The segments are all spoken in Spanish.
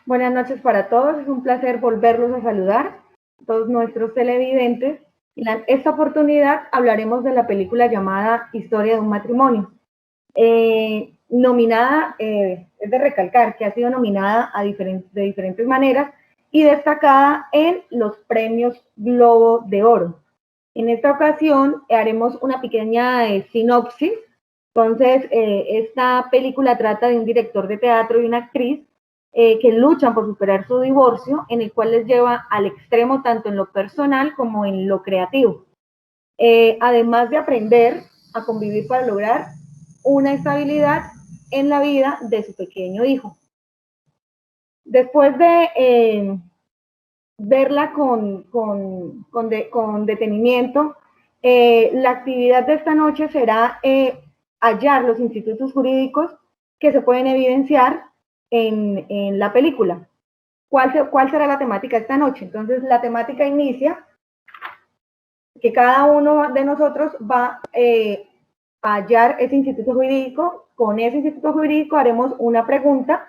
Buenas noches para todos, es un placer volverlos a saludar, todos nuestros televidentes. En esta oportunidad hablaremos de la película llamada Historia de un matrimonio. Nominada, es de recalcar que ha sido nominada de diferentes maneras y destacada en los premios Globo de Oro. En esta ocasión haremos una pequeña sinopsis. Entonces, esta película trata de un director de teatro y una actriz que luchan por superar su divorcio, en el cual les lleva al extremo tanto en lo personal como en lo creativo. Además de aprender a convivir para lograr una estabilidad en la vida de su pequeño hijo. Después de verla con detenimiento, la actividad de esta noche será hallar los institutos jurídicos que se pueden evidenciar en la película. ¿Cuál será la temática esta noche? Entonces, la temática inicia que cada uno de nosotros va a hallar ese instituto jurídico. Con ese instituto jurídico haremos una pregunta,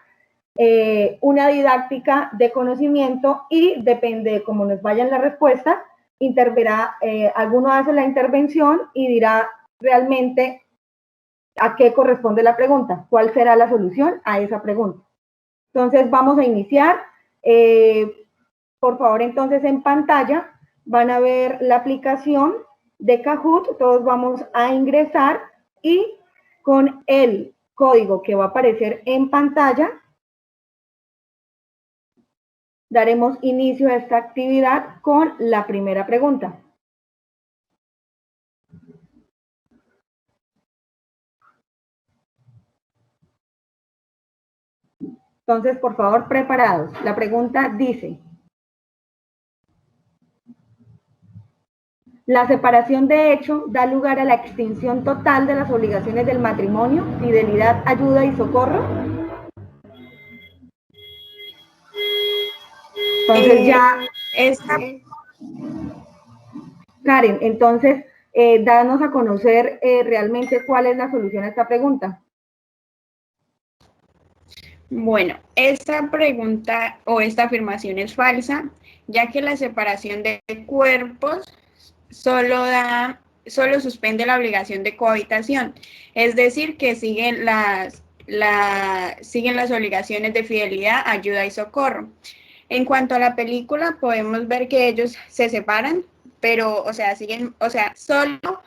una didáctica de conocimiento y depende de cómo nos vayan las respuestas, interverá, alguno hace la intervención y dirá realmente a qué corresponde la pregunta, cuál será la solución a esa pregunta. Entonces vamos a iniciar. Por favor, entonces en pantalla van a ver la aplicación de Kahoot. Todos vamos a ingresar y con el código que va a aparecer en pantalla daremos inicio a esta actividad con la primera pregunta. Entonces, por favor, preparados. La pregunta dice: la separación de hecho da lugar a la extinción total de las obligaciones del matrimonio, fidelidad, ayuda y socorro. Entonces Karen, entonces danos a conocer realmente cuál es la solución a esta pregunta. Bueno, esta pregunta o esta afirmación es falsa, ya que la separación de cuerpos solo suspende la obligación de cohabitación, es decir, que siguen las obligaciones de fidelidad, ayuda y socorro. En cuanto a la película, podemos ver que ellos se separan, pero, solo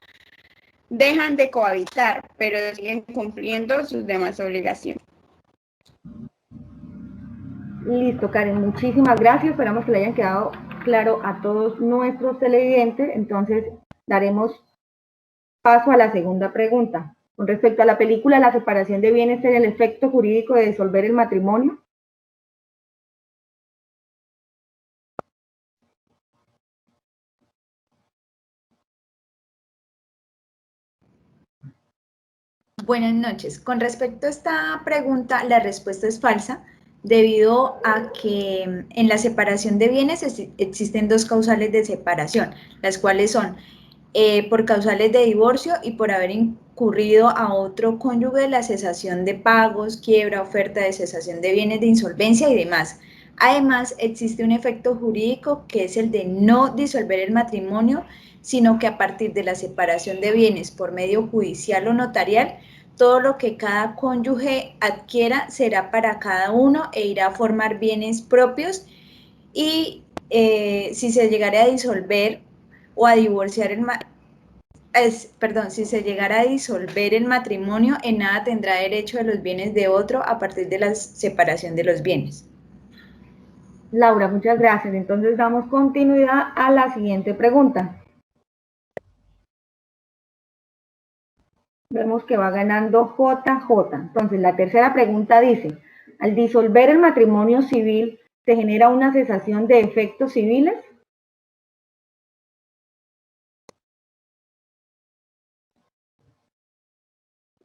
dejan de cohabitar, pero siguen cumpliendo sus demás obligaciones. Listo, Karen, muchísimas gracias. Esperamos que le hayan quedado claro a todos nuestros televidentes. Entonces, daremos paso a la segunda pregunta. Con respecto a la película, la separación de bienes tiene el efecto jurídico de disolver el matrimonio. Buenas noches. Con respecto a esta pregunta, la respuesta es falsa, debido a que en la separación de bienes existen dos causales de separación, las cuales son por causales de divorcio y por haber incurrido a otro cónyuge la cesación de pagos, quiebra, oferta de cesación de bienes de insolvencia y demás. Además, existe un efecto jurídico que es el de no disolver el matrimonio, sino que a partir de la separación de bienes por medio judicial o notarial, todo lo que cada cónyuge adquiera será para cada uno e irá a formar bienes propios y si se llegara a disolver o a divorciar si se llegara a disolver el matrimonio, en nada tendrá derecho a los bienes de otro a partir de la separación de los bienes. Laura, muchas gracias. Entonces damos continuidad a la siguiente pregunta. Vemos que va ganando JJ. Entonces, la tercera pregunta dice: al disolver el matrimonio civil, ¿se genera una cesación de efectos civiles?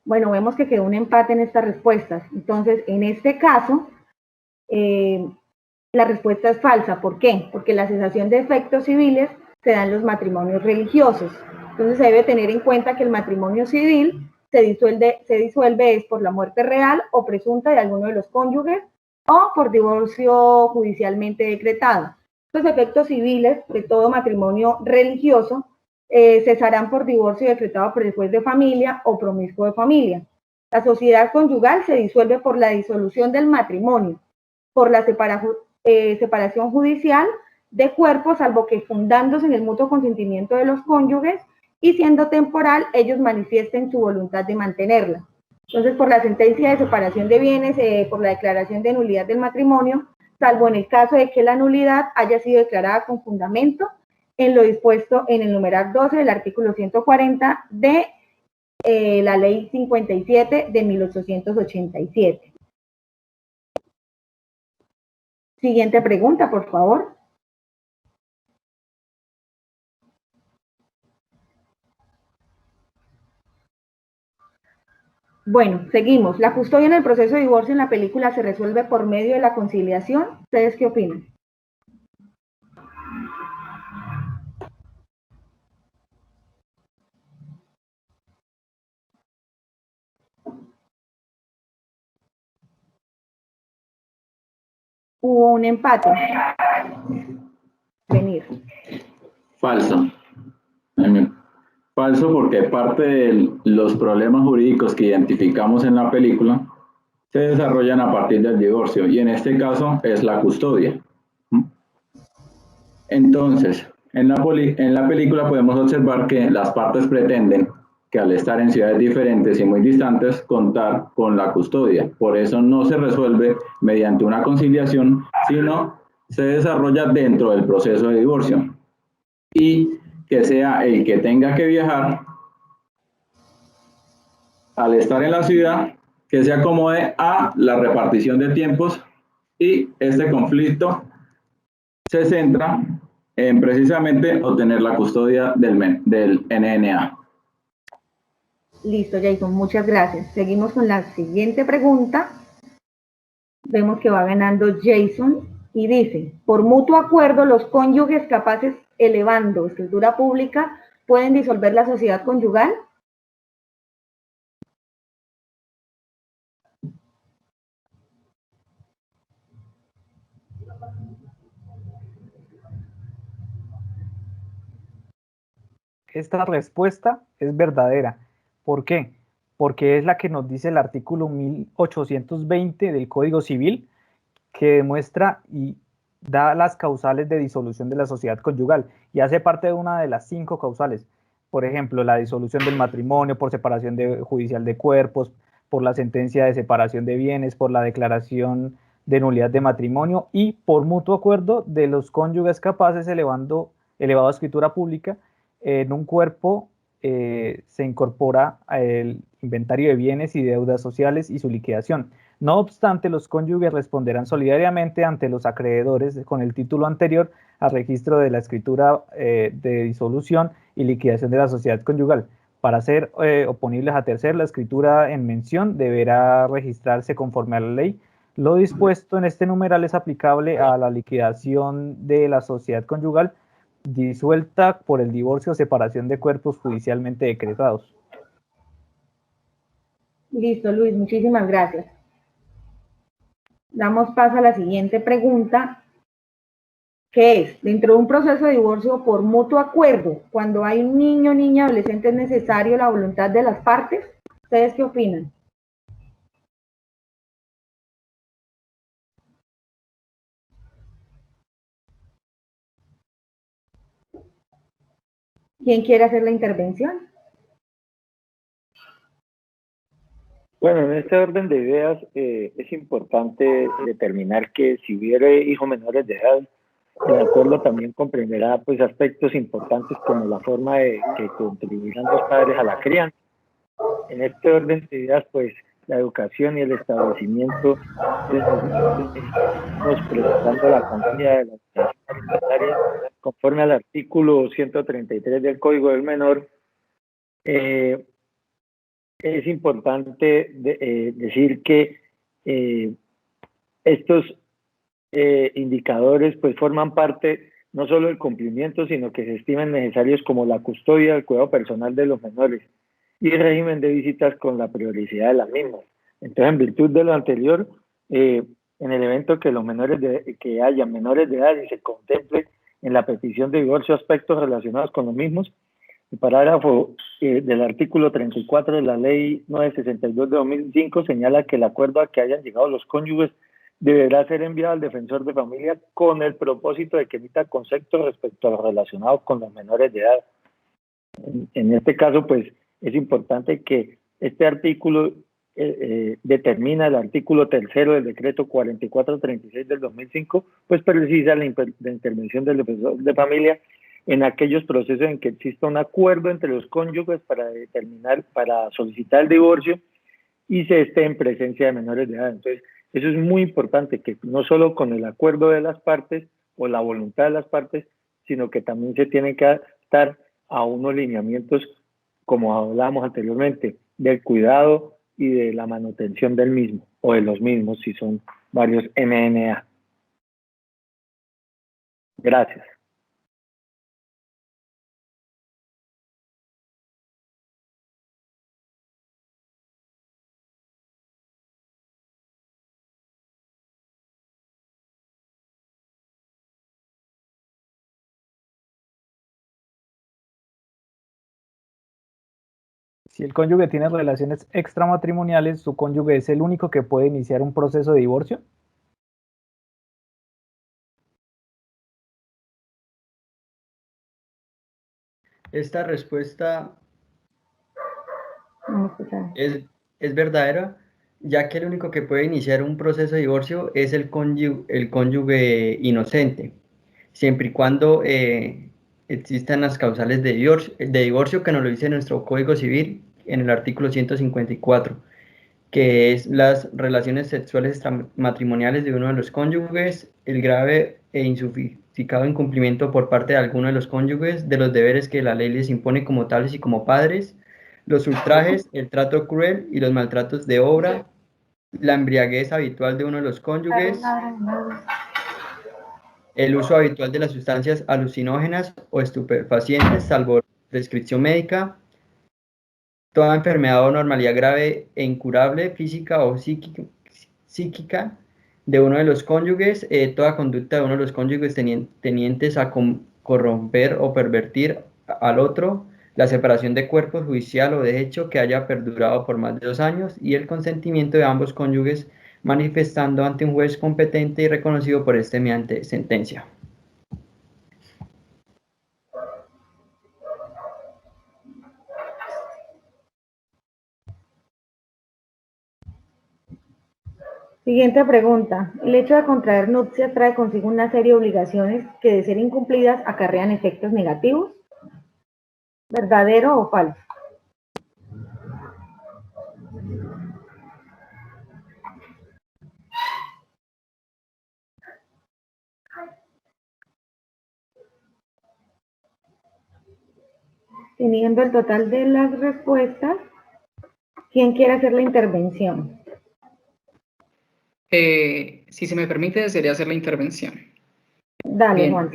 Bueno, vemos que quedó un empate en estas respuestas. Entonces, en este caso, la respuesta es falsa. ¿Por qué? Porque la cesación de efectos civiles se da en los matrimonios religiosos. Entonces, se debe tener en cuenta que el matrimonio civil se disuelve es por la muerte real o presunta de alguno de los cónyuges o por divorcio judicialmente decretado. Los efectos civiles de todo matrimonio religioso cesarán por divorcio decretado por el juez de familia o promiscuo de familia. La sociedad conyugal se disuelve por la disolución del matrimonio, por la separación judicial de cuerpos, salvo que fundándose en el mutuo consentimiento de los cónyuges y siendo temporal, ellos manifiesten su voluntad de mantenerla. Entonces, por la sentencia de separación de bienes, por la declaración de nulidad del matrimonio, salvo en el caso de que la nulidad haya sido declarada con fundamento en lo dispuesto en el numeral 12 del artículo 140 de la ley 57 de 1887. Siguiente pregunta, por favor. Bueno, seguimos. La custodia en el proceso de divorcio en la película se resuelve por medio de la conciliación. ¿Ustedes qué opinan? Hubo un empate. Venir. Falso. Falso porque parte de los problemas jurídicos que identificamos en la película se desarrollan a partir del divorcio y en este caso es la custodia. Entonces, en la película podemos observar que las partes pretenden que al estar en ciudades diferentes y muy distantes, contar con la custodia. Por eso no se resuelve mediante una conciliación, sino se desarrolla dentro del proceso de divorcio. Y que sea el que tenga que viajar, al estar en la ciudad, que se acomode a la repartición de tiempos y este conflicto se centra en precisamente obtener la custodia del NNA. Listo, Jason, muchas gracias. Seguimos con la siguiente pregunta. Vemos que va ganando Jason y dice, por mutuo acuerdo, los cónyuges capaces elevando escritura pública pueden disolver la sociedad conyugal. Esta respuesta es verdadera. ¿Por qué? Porque es la que nos dice el artículo 1820 del Código Civil, que demuestra y da las causales de disolución de la sociedad conyugal y hace parte de una de las 5 causales. Por ejemplo, la disolución del matrimonio por separación judicial de cuerpos, por la sentencia de separación de bienes, por la declaración de nulidad de matrimonio y por mutuo acuerdo de los cónyuges capaces elevado a escritura pública. En un cuerpo se incorpora el inventario de bienes y deudas sociales y su liquidación. No obstante, los cónyuges responderán solidariamente ante los acreedores con el título anterior al registro de la escritura de disolución y liquidación de la sociedad conyugal. Para ser oponibles a tercer, la escritura en mención deberá registrarse conforme a la ley. Lo dispuesto en este numeral es aplicable a la liquidación de la sociedad conyugal disuelta por el divorcio o separación de cuerpos judicialmente decretados. Listo, Luis, muchísimas gracias. Damos paso a la siguiente pregunta, que es, dentro de un proceso de divorcio por mutuo acuerdo, cuando hay un niño o niña adolescente, ¿es necesario la voluntad de las partes? ¿Ustedes qué opinan? ¿Quién quiere hacer la intervención? Bueno, en este orden de ideas es importante determinar que si hubiera hijos menores de edad, el acuerdo también comprenderá pues aspectos importantes como la forma de que contribuirán los padres a la crianza. En este orden de ideas, pues la educación y el establecimiento estamos precisando la cuantía de la educación alimentaria conforme al artículo 133 del Código del Menor. Es importante decir que estos indicadores pues forman parte no solo del cumplimiento, sino que se estiman necesarios como la custodia, el cuidado personal de los menores y el régimen de visitas con la prioricidad de las mismas. Entonces, en virtud de lo anterior, en el evento que que haya menores de edad y se contemple en la petición de divorcio aspectos relacionados con los mismos. El parágrafo del artículo 34 de la Ley 962 de 2005 señala que el acuerdo a que hayan llegado los cónyuges deberá ser enviado al defensor de familia con el propósito de que emita conceptos respecto a lo relacionado con los menores de edad. En este caso, pues, es importante que este artículo determina el artículo 3 del decreto 4436 del 2005, pues precisa la intervención del defensor de familia en aquellos procesos en que exista un acuerdo entre los cónyuges para solicitar el divorcio y se esté en presencia de menores de edad. Entonces, eso es muy importante, que no solo con el acuerdo de las partes o la voluntad de las partes, sino que también se tienen que adaptar a unos lineamientos, como hablábamos anteriormente, del cuidado y de la manutención del mismo, o de los mismos, si son varios MNA. Gracias. Si el cónyuge tiene relaciones extramatrimoniales, ¿su cónyuge es el único que puede iniciar un proceso de divorcio? Esta respuesta es verdadera, ya que el único que puede iniciar un proceso de divorcio es el cónyuge inocente, siempre y cuando existan las causales de divorcio, que nos lo dice nuestro Código Civil en el artículo 154, que es las relaciones sexuales extramatrimoniales de uno de los cónyuges, el grave e injustificado incumplimiento por parte de alguno de los cónyuges de los deberes que la ley les impone como tales y como padres, los ultrajes, el trato cruel y los maltratos de obra, la embriaguez habitual de uno de los cónyuges, el uso habitual de las sustancias alucinógenas o estupefacientes, salvo prescripción médica, toda enfermedad o normalidad grave e incurable, física o psíquica de uno de los cónyuges, toda conducta de uno de los cónyuges tenientes a corromper o pervertir al otro, la separación de cuerpos judicial o de hecho que haya perdurado por más de 2 años y el consentimiento de ambos cónyuges manifestando ante un juez competente y reconocido por este mediante sentencia. Siguiente pregunta. El hecho de contraer nupcias trae consigo una serie de obligaciones que, de ser incumplidas, acarrean efectos negativos. ¿Verdadero o falso? Teniendo el total de las respuestas, ¿quién quiere hacer la intervención? Si se me permite, desearía hacer la intervención. Dale, Bien. Juan.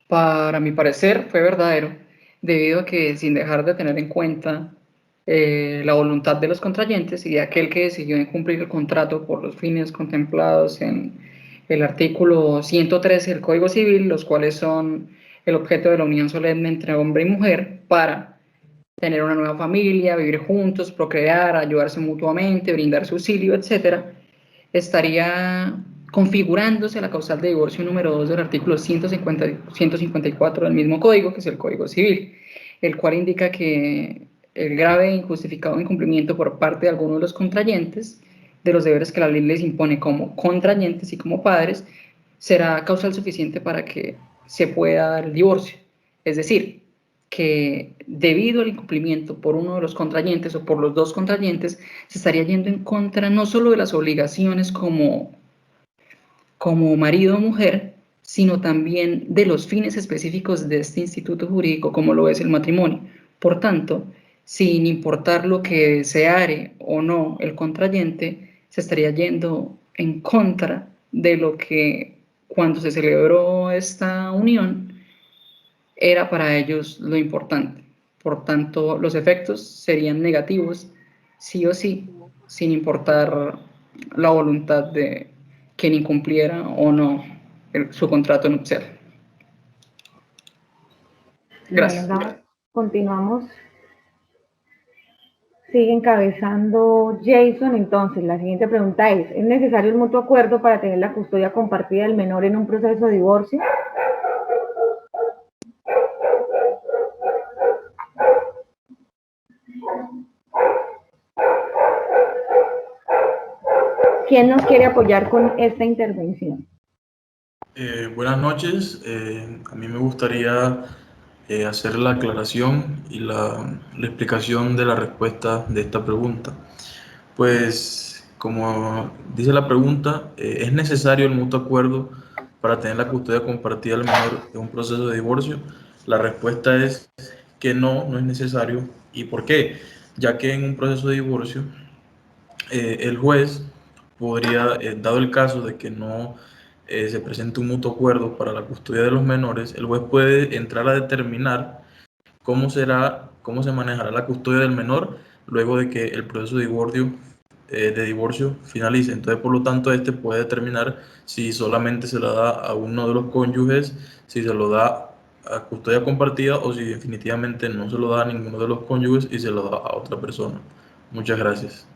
Para mi parecer fue verdadero, debido a que, sin dejar de tener en cuenta la voluntad de los contrayentes y de aquel que decidió incumplir el contrato por los fines contemplados en el artículo 113 del Código Civil, los cuales son el objeto de la unión solemne entre hombre y mujer para tener una nueva familia, vivir juntos, procrear, ayudarse mutuamente, brindar su auxilio, etc., estaría configurándose la causal de divorcio número 2 del artículo 154 del mismo código, que es el Código Civil, el cual indica que el grave e injustificado incumplimiento por parte de alguno de los contrayentes de los deberes que la ley les impone como contrayentes y como padres será causal suficiente para que se pueda dar el divorcio. Es decir, que debido al incumplimiento por uno de los contrayentes o por los dos contrayentes, se estaría yendo en contra no solo de las obligaciones como marido o mujer, sino también de los fines específicos de este instituto jurídico, como lo es el matrimonio. Por tanto, sin importar lo que deseare o no el contrayente, se estaría yendo en contra de lo que, cuando se celebró esta unión, era para ellos lo importante. Por tanto, los efectos serían negativos, sí o sí, sin importar la voluntad de quien incumpliera o no su contrato nupcial. Gracias. Bueno, continuamos. Sigue encabezando Jason. Entonces, la siguiente pregunta ¿es necesario el mutuo acuerdo para tener la custodia compartida del menor en un proceso de divorcio? ¿Quién nos quiere apoyar con esta intervención? Buenas noches. A mí me gustaría hacer la aclaración y la explicación de la respuesta de esta pregunta. Pues, como dice la pregunta, ¿es necesario el mutuo acuerdo para tener la custodia compartida del menor en un proceso de divorcio? La respuesta es que no es necesario. ¿Y por qué? Ya que en un proceso de divorcio, el juez podría, dado el caso de que no se presente un mutuo acuerdo para la custodia de los menores, el juez puede entrar a determinar cómo se manejará la custodia del menor luego de que el proceso de divorcio finalice. Entonces, por lo tanto, este puede determinar si solamente se la da a uno de los cónyuges, si se lo da a custodia compartida o si definitivamente no se lo da a ninguno de los cónyuges y se lo da a otra persona. Muchas gracias.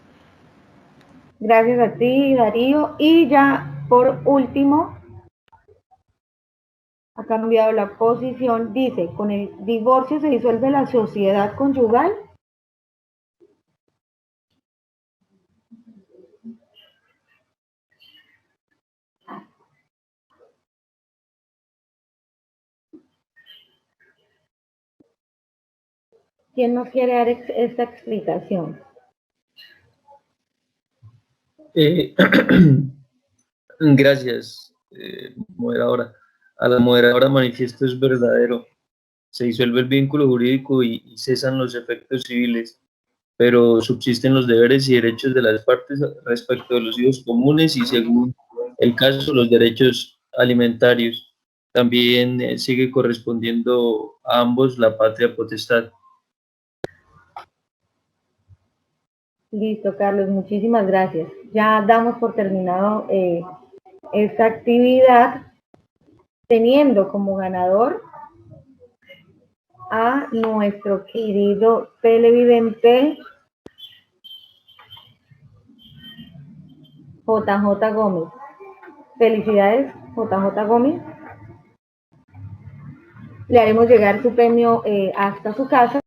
Gracias a ti, Darío. Y ya, por último, ha cambiado la posición. Dice, ¿con el divorcio se disuelve la sociedad conyugal? ¿Quién nos quiere dar esta explicación? Gracias, moderadora. A la moderadora manifiesto es verdadero. Se disuelve el vínculo jurídico y cesan los efectos civiles, pero subsisten los deberes y derechos de las partes respecto de los hijos comunes y, según el caso, los derechos alimentarios. También sigue correspondiendo a ambos la patria potestad. Listo, Carlos, muchísimas gracias. Ya damos por terminado esta actividad, teniendo como ganador a nuestro querido televidente JJ Gómez. Felicidades, JJ Gómez. Le haremos llegar su premio hasta su casa.